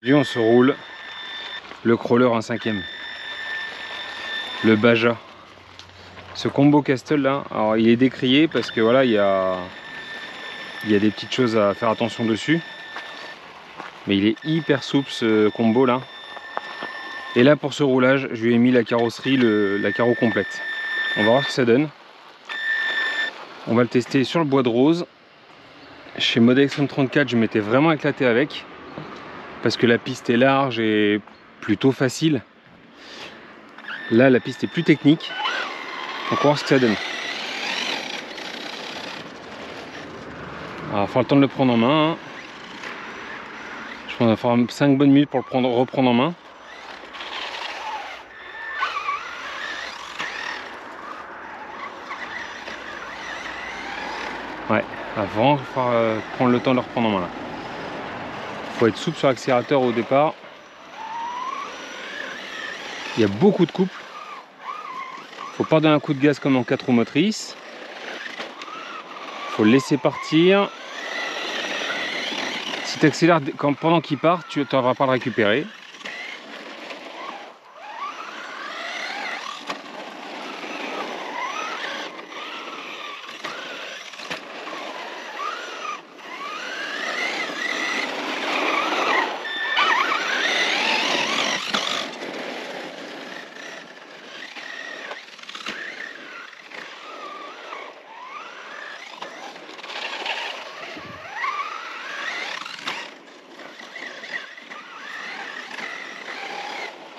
Aujourd'hui on se roule le crawler 1/5e, le Baja. Ce combo Castle là, alors il est décrié parce que voilà, il y a des petites choses à faire attention dessus. Mais il est hyper souple ce combo là. Et là pour ce roulage, je lui ai mis la carrosserie, la carreau complète. On va voir ce que ça donne. On va le tester sur le bois de rose. Chez Model Extreme 34, je m'étais vraiment éclaté avec. Parce que la piste est large et plutôt facile. Là, la piste est plus technique. Donc on va voir ce que ça donne. Alors, il faudra le temps de le prendre en main. Je pense qu'il va falloir 5 bonnes minutes pour le reprendre en main. Ouais, avant, il va falloir prendre le temps de le reprendre en main là. Faut être souple sur l'accélérateur au départ. Il y a beaucoup de couple. Faut pas donner un coup de gaz comme en 4 roues motrices. Faut le laisser partir. Si tu accélères pendant qu'il part, tu n'auras pas à le récupérer.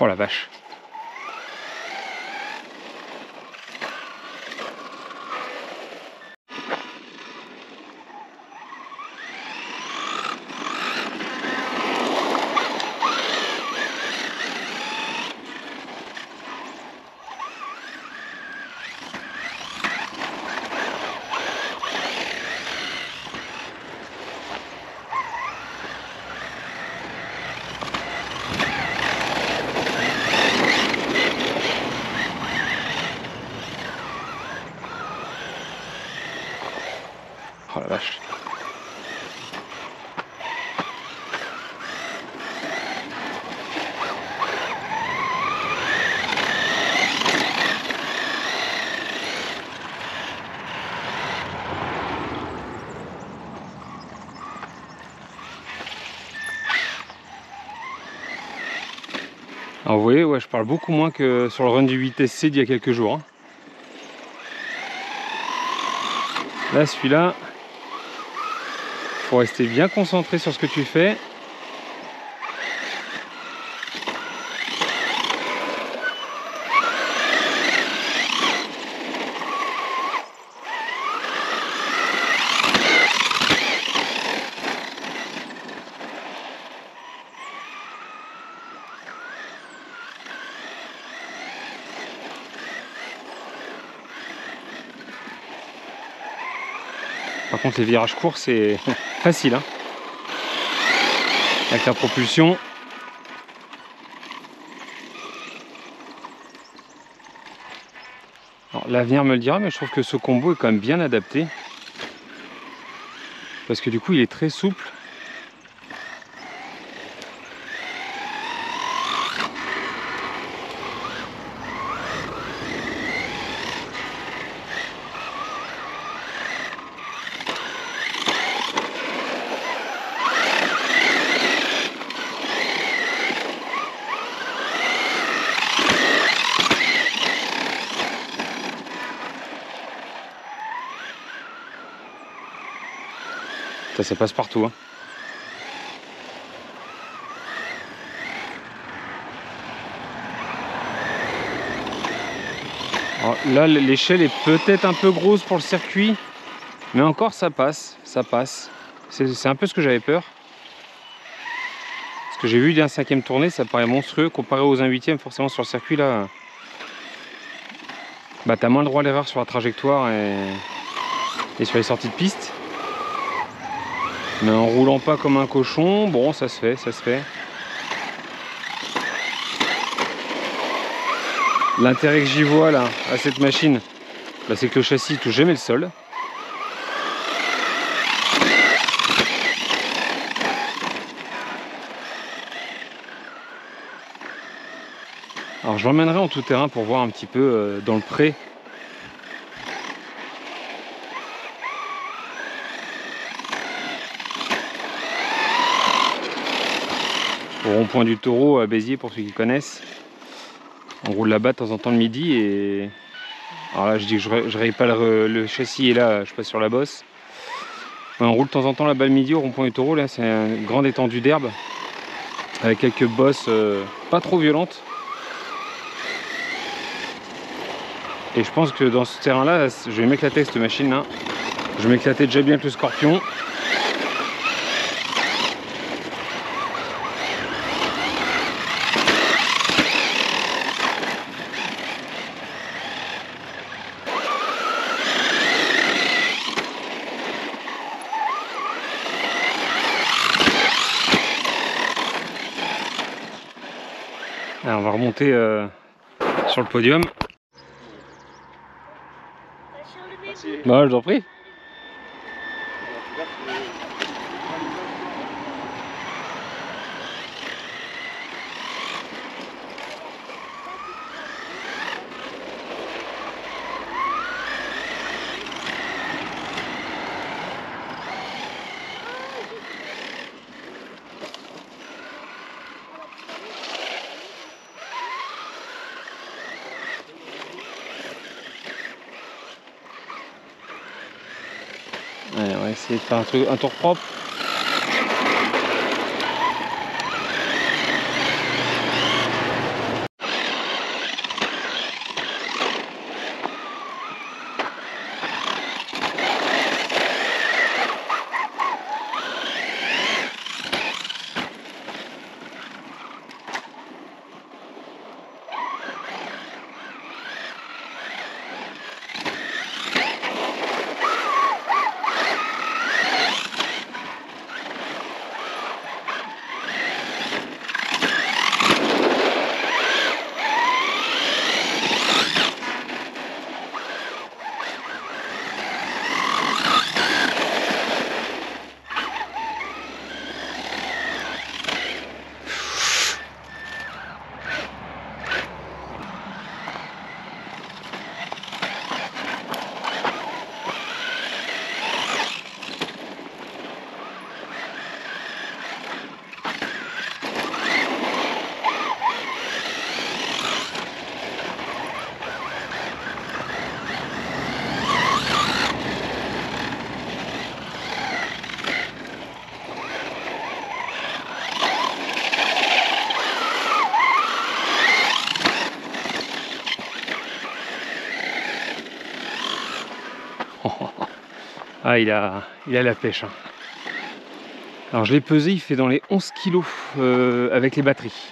Oh la vache. Oh la vache. Alors vous voyez, ouais, je parle beaucoup moins que sur le run du 8SC d'il y a quelques jours. Hein. Là, celui-là, faut rester bien concentré sur ce que tu fais. Par contre, les virages courts, c'est facile. Hein. Avec la propulsion. L'avenir me le dira, mais je trouve que ce combo est quand même bien adapté. Parce que du coup, il est très souple. Ça passe partout. Hein. Là, l'échelle est peut-être un peu grosse pour le circuit, mais encore ça passe, ça passe. C'est un peu ce que j'avais peur. Ce que j'ai vu d'un 5e tournée, ça paraît monstrueux comparé aux 1/8e. Forcément sur le circuit là, bah, t'as moins le droit à l'erreur sur la trajectoire et sur les sorties de piste. Mais en roulant pas comme un cochon, bon, ça se fait, ça se fait. L'intérêt que j'y vois là, à cette machine, bah, c'est que le châssis touche jamais le sol. Alors je l'emmènerai en tout terrain pour voir un petit peu dans le pré. Au rond-point du Taureau à Béziers pour ceux qui connaissent. On roule là-bas de temps en temps le midi et... Alors là je dis que je raye pas le châssis et là je passe sur la bosse. Ouais, on roule de temps en temps là-bas le midi au rond-point du Taureau, là c'est une grande étendue d'herbe. Avec quelques bosses pas trop violentes. Et je pense que dans ce terrain là, je vais m'éclater avec cette machine là. Je m'éclatais déjà bien avec le Scorpion. Alors, on va remonter sur le podium. Bah, je t'en prie. Allez, on va essayer de faire un tour propre. Ah, il a la pêche. Hein. Alors je l'ai pesé, il fait dans les 11 kg avec les batteries.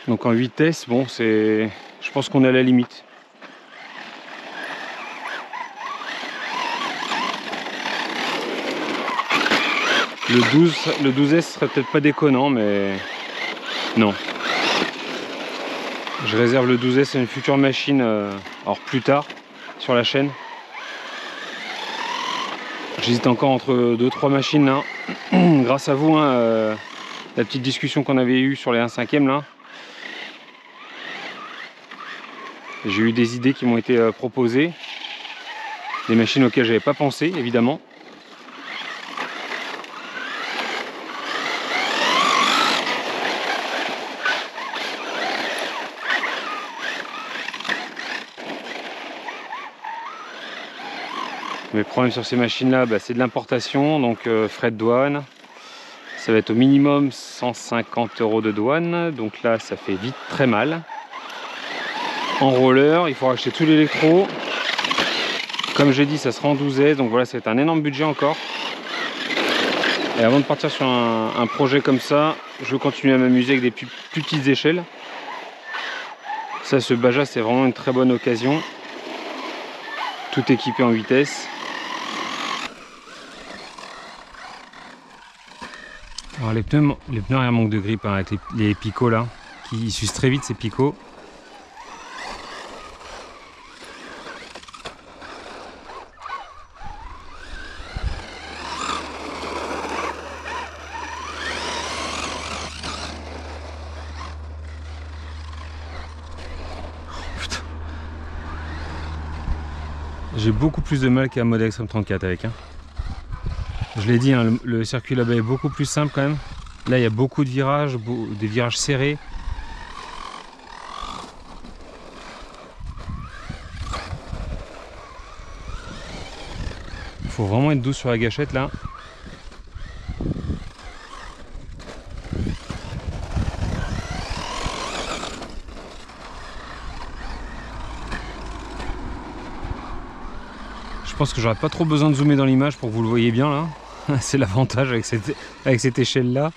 Donc en vitesse, bon, je pense qu'on est à la limite. Le 12S serait peut-être pas déconnant, mais non. Je réserve le 12S à une future machine, alors plus tard, sur la chaîne. J'hésite encore entre 2-3 machines là. Grâce à vous, hein, la petite discussion qu'on avait eue sur les 1/5 là. J'ai eu des idées qui m'ont été proposées. Des machines auxquelles j'avais pas pensé, évidemment. Mais le problème sur ces machines là, bah, c'est de l'importation, donc frais de douane. Ça va être au minimum 150 € de douane, donc là ça fait vite très mal. En roller, il faut racheter tout l'électro. Comme j'ai dit, ça sera en 12S, donc voilà, c'est un énorme budget encore. Et avant de partir sur un projet comme ça, je veux continuer à m'amuser avec des plus petites échelles. Ça, ce Baja, c'est vraiment une très bonne occasion. Tout équipé en vitesse. Alors les pneus arrière manquent de grip hein, avec les picots là, qui s'usent très vite ces picots. J'ai beaucoup plus de mal qu'à Model Extreme 34 avec. Hein. Je l'ai dit, hein, le circuit là-bas est beaucoup plus simple quand même. Là, il y a beaucoup de virages, des virages serrés. Il faut vraiment être doux sur la gâchette là. Je pense que j'aurais pas trop besoin de zoomer dans l'image pour que vous le voyez bien là. C'est l'avantage avec cette échelle là.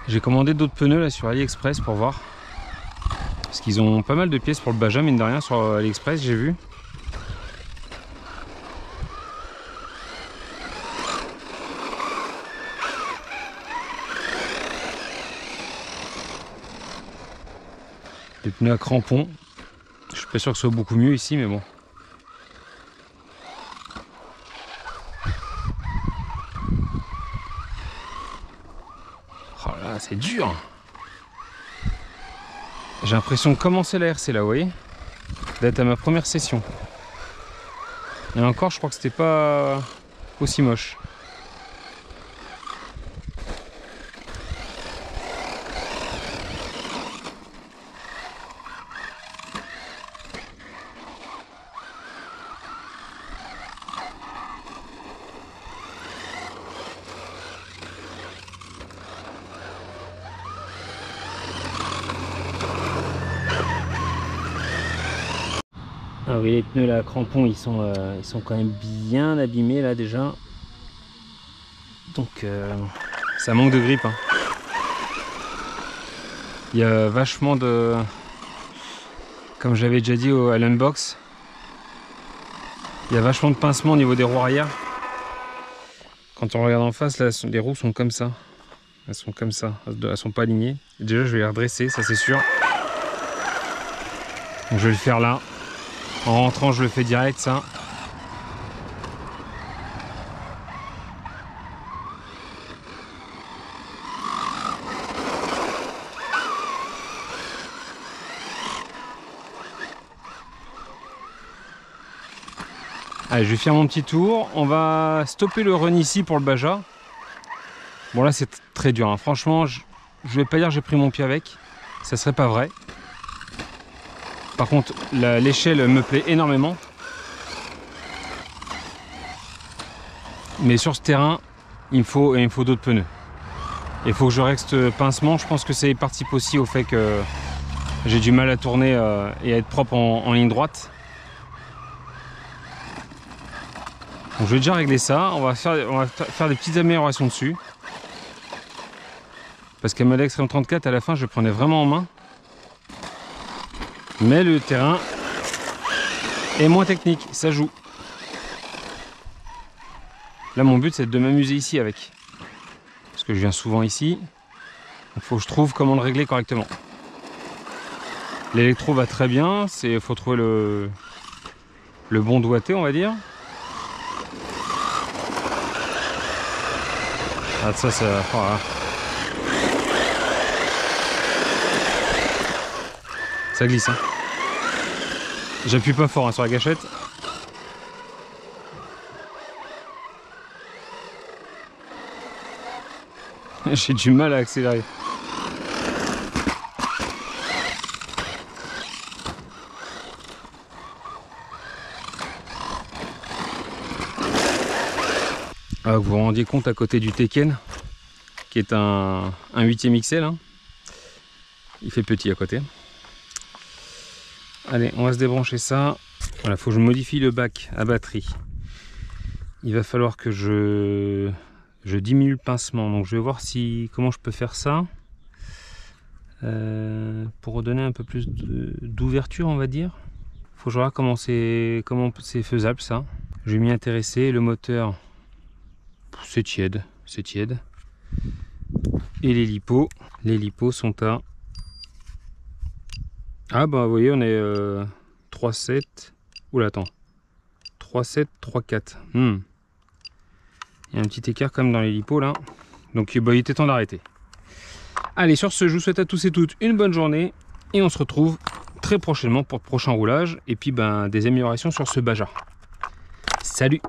J'ai commandé d'autres pneus là sur AliExpress pour voir. Parce qu'ils ont pas mal de pièces pour le Baja, mine de rien, sur AliExpress, j'ai vu. Des pneus à crampons. Je suis pas sûr que ce soit beaucoup mieux ici, mais bon. Oh là, c'est dur. J'ai l'impression de commencer la RC là, vous voyez, d'être à ma première session. Et encore, je crois que c'était pas aussi moche. Ah oui, les pneus là, crampons, ils sont quand même bien abîmés là déjà. Donc ça manque de grip. Hein. Il y a vachement de... Comme j'avais déjà dit à l'unbox, il y a vachement de pincement au niveau des roues arrière. Quand on regarde en face, là, les roues sont comme ça. Elles sont comme ça, elles sont pas alignées. Déjà, je vais les redresser, ça c'est sûr. Donc je vais le faire là. En rentrant, je le fais direct, ça. Allez, je vais faire mon petit tour. On va stopper le run ici pour le Baja. Bon, là, c'est très dur. Hein. Franchement, je vais pas dire que j'ai pris mon pied avec. Ça serait pas vrai. Par contre, l'échelle me plaît énormément. Mais sur ce terrain, il me faut d'autres pneus. Il faut que je reste pincement. Je pense que ça participe aussi au fait que j'ai du mal à tourner et à être propre en ligne droite. Donc je vais déjà régler ça. On va faire des petites améliorations dessus. Parce qu'à Model Extreme 34, à la fin, je le prenais vraiment en main. Mais le terrain est moins technique, ça joue. Là, mon but, c'est de m'amuser ici avec. Parce que je viens souvent ici. Il faut que je trouve comment le régler correctement. L'électro va très bien. Il faut trouver le bon doigté, on va dire. Ah, ça, voilà. Ça glisse. Hein. J'appuie pas fort hein, sur la gâchette. J'ai du mal à accélérer. Ah, vous vous rendiez compte à côté du Tekken, qui est un 8e XL. Hein. Il fait petit à côté. Allez, on va se débrancher ça. Voilà, faut que je modifie le bac à batterie. Il va falloir que je diminue le pincement. Donc je vais voir comment je peux faire ça. Pour redonner un peu plus d'ouverture, on va dire. Faut que je regarde comment c'est faisable ça. Je vais m'y intéresser. Le moteur, c'est tiède. C'est tiède. Et les lipos sont à... Ah bah vous voyez on est 3,7. Oula attends. 3,7, 3,4. Il y a un petit écart comme dans les lipos là. Donc bah, il était temps d'arrêter. Allez, sur ce, je vous souhaite à tous et toutes une bonne journée. Et on se retrouve très prochainement pour le prochain roulage. Et puis ben, des améliorations sur ce Baja. Salut!